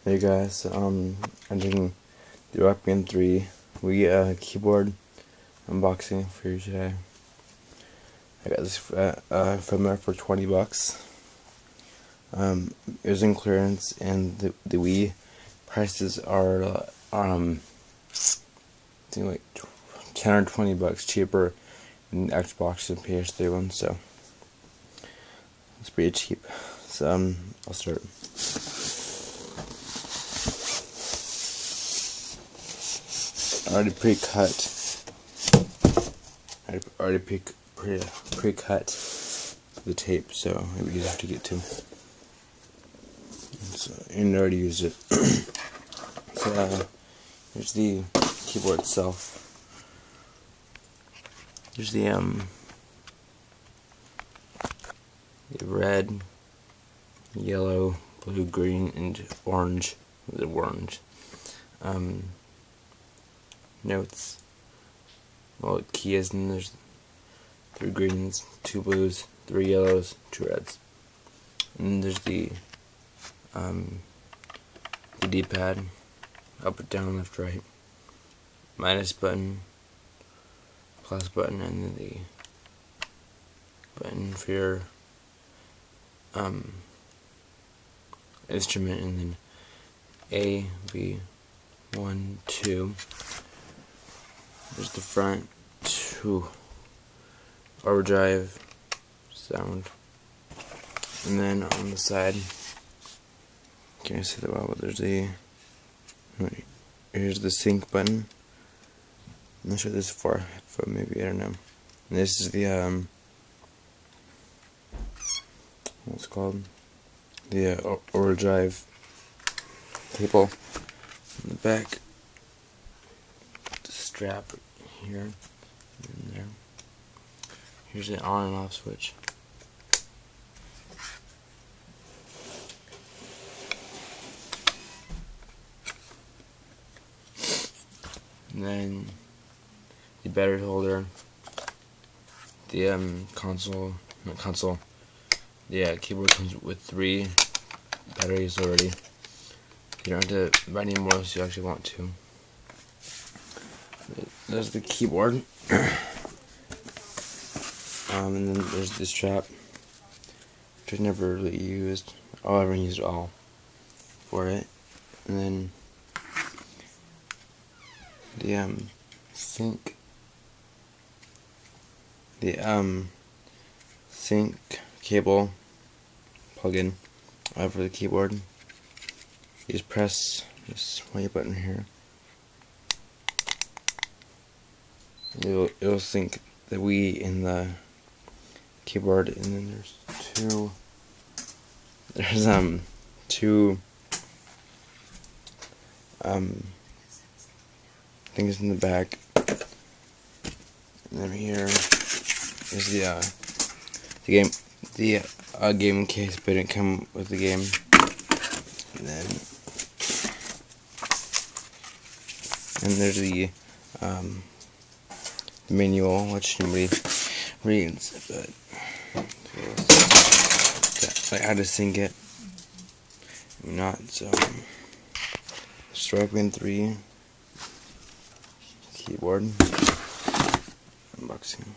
Hey guys, I'm doing the RB3 keyboard unboxing for you today. I got this from there for $20. It was in clearance, and the Wii prices are I think like $10 or $20 cheaper than the Xbox and PS3 ones, so it's pretty cheap. So I'll start. I already pre-cut the tape, so it was easy to get to. And I already used it. So here's the keyboard itself. Here's the red, yellow, blue, green, and orange. The orange. Notes. Well, keys, and there's 3 greens, 2 blues, 3 yellows, 2 reds. And there's the D-pad, up, down, left, right, minus button, plus button, and then the button for your instrument, and then A, B, 1, 2. There's the front, 2 overdrive sound, and then on the side, can't see that well, but there's here's the sync button. I'm not sure what this is for, but maybe, I don't know. And this is the what's it called? The overdrive cable in the back. The strap here and there. Here's the on and off switch. And then the battery holder, the keyboard comes with 3 batteries already. You don't have to buy any more if you actually want to. There's the keyboard. And then there's this strap, which I've never really used. I haven't used it all for it. And then the sync cable plug-in for the keyboard. You just press this white button here. It'll sync the Wii in the keyboard, and then there's two things in the back. And then here is the game case, but it didn't come with the game. And there's the manual, which nobody reads, but like how to sync it. I'm not, so RB3 keyboard unboxing.